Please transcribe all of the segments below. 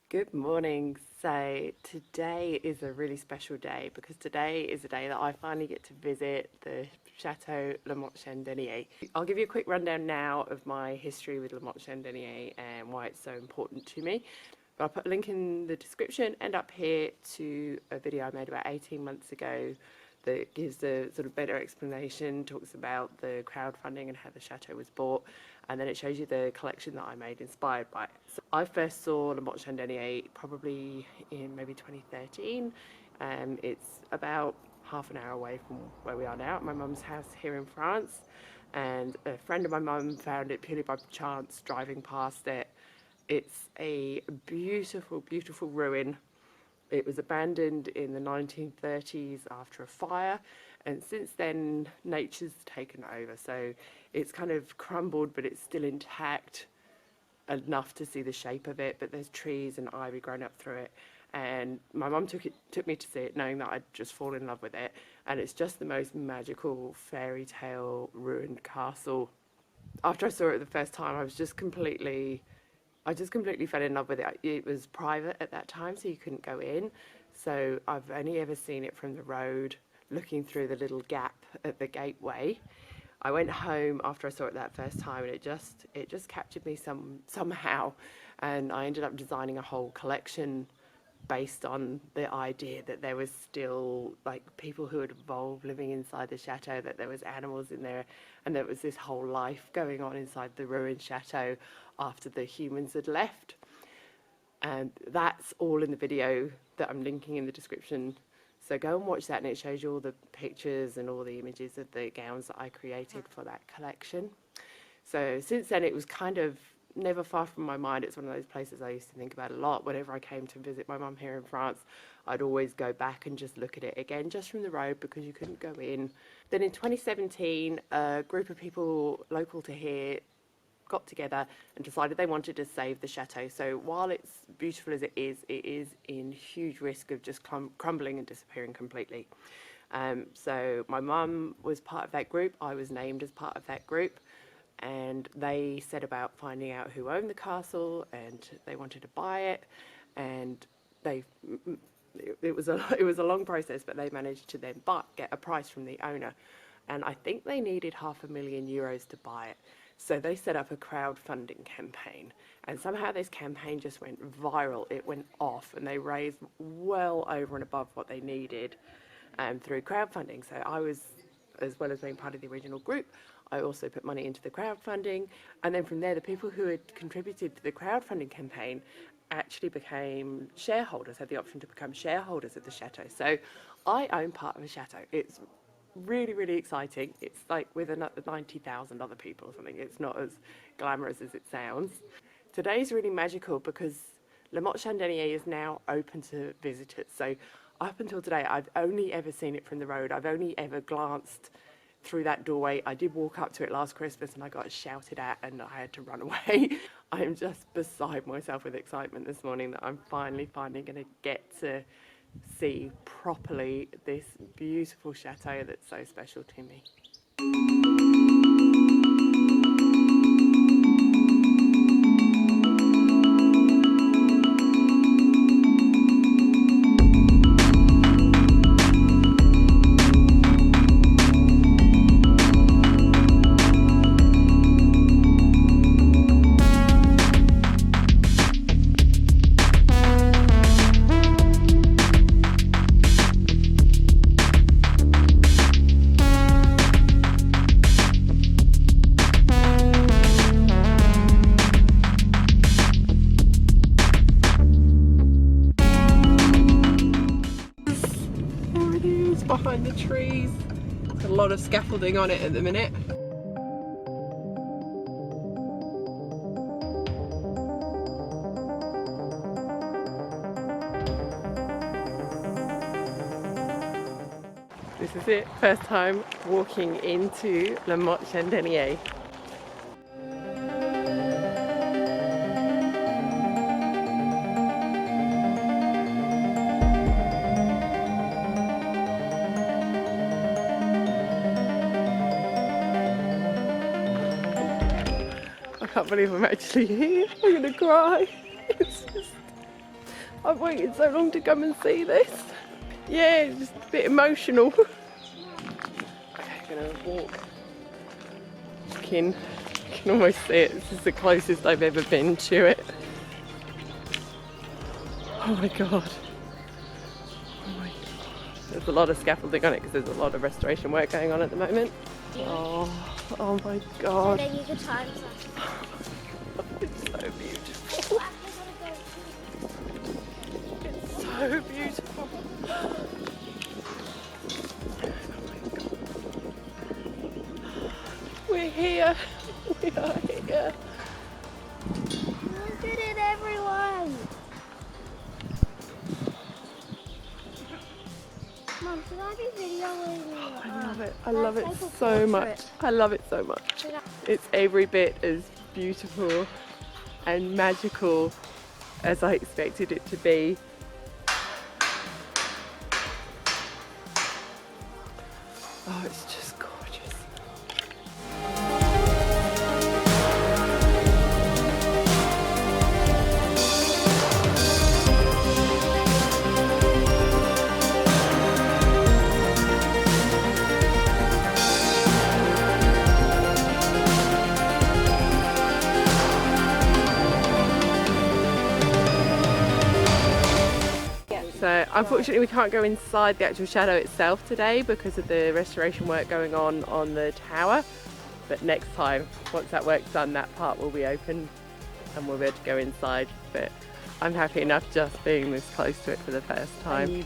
Good morning. So today is a really special day because today is a day that I finally get to visit the Chateau Mothe Chandeniers. I'll give you a quick rundown now of my history with Mothe Chandeniers and why it's so important to me. But I'll put a link in the description and up here to a video I made about 18 months ago that gives a sort of better explanation, talks about the crowdfunding and how the chateau was bought, and then it shows you the collection that I made inspired by it. So I first saw Mothe Chandeniers probably in maybe 2013. It's about half an hour away from where we are now, at my mum's house here in France, and a friend of my mum found it purely by chance driving past it. It's a beautiful, beautiful ruin. It was abandoned in the 1930s after a fire, and since then nature's taken over, so it's kind of crumbled but it's still intact enough to see the shape of it, but there's trees and ivy growing up through it. And my mum took me to see it knowing that I'd just fallen in love with it, and it's just the most magical fairy tale ruined castle. After I saw it the first time, I just completely fell in love with it. It was private at that time, so you couldn't go in. So I've only ever seen it from the road, looking through the little gap at the gateway. I went home after I saw it that first time, and it just captured me somehow. And I ended up designing a whole collection based on the idea that there was still like people who had evolved living inside the chateau, that there was animals in there, and there was this whole life going on inside the ruined chateau after the humans had left. And that's all in the video that I'm linking in the description. So go and watch that, and it shows you all the pictures and all the images of the gowns that I created for that collection. So since then it was kind of never far from my mind. It's one of those places I used to think about a lot. Whenever I came to visit my mum here in France, I'd always go back and just look at it again, just from the road, because you couldn't go in. Then in 2017, a group of people local to here got together and decided they wanted to save the chateau. So while it's beautiful as it is in huge risk of just crumbling and disappearing completely. So my mum was part of that group. I was named as part of that group. And they set about finding out who owned the castle, and they wanted to buy it, and it was a long process, but they managed to then get a price from the owner, and I think they needed €500,000 to buy it. So they set up a crowdfunding campaign, and somehow this campaign just went viral. It went off, and they raised well over and above what they needed through crowdfunding. So I was, as well as being part of the original group, I also put money into the crowdfunding, and then from there the people who had contributed to the crowdfunding campaign actually became shareholders, had the option to become shareholders of the chateau. So I own part of a chateau. It's really, really exciting. It's like with another 90,000 other people or something. It's not as glamorous as it sounds. Today's really magical because Mothe Chandeniers is now open to visitors. So up until today, I've only ever seen it from the road. I've only ever glanced through that doorway. I did walk up to it last Christmas and I got shouted at and I had to run away. I am just beside myself with excitement this morning that I'm finally going to get to see properly this beautiful chateau that's so special to me. Behind the trees. There's a lot of scaffolding on it at the minute. This is it, first time walking into Mothe Chandeniers. I can't believe I'm actually here. I'm gonna cry. It's just I've waited so long to come and see this. Yeah, just a bit emotional. Okay, gonna walk in. You can almost see it. This is the closest I've ever been to it. Oh my god. Oh my god. There's a lot of scaffolding on it because there's a lot of restoration work going on at the moment. Oh my god. And then you can time something. It's so beautiful. It's so beautiful. We're here. We are here. Look at it, everyone. Mom, should I be videoing? I love it. I love it so much. I love it so much. It's every bit as beautiful and magical as I expected it to be. Oh, it's just gorgeous. So unfortunately we can't go inside the actual chateau itself today because of the restoration work going on the tower, but next time, once that work's done, that part will be open and we'll be able to go inside. But I'm happy enough just being this close to it for the first time.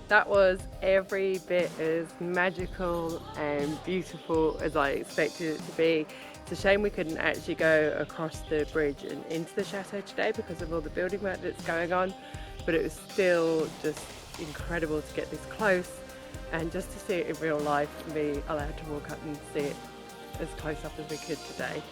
That was every bit as magical and beautiful as I expected it to be. It's a shame we couldn't actually go across the bridge and into the chateau today because of all the building work that's going on, but it was still just incredible to get this close and just to see it in real life and be allowed to walk up and see it as close up as we could today.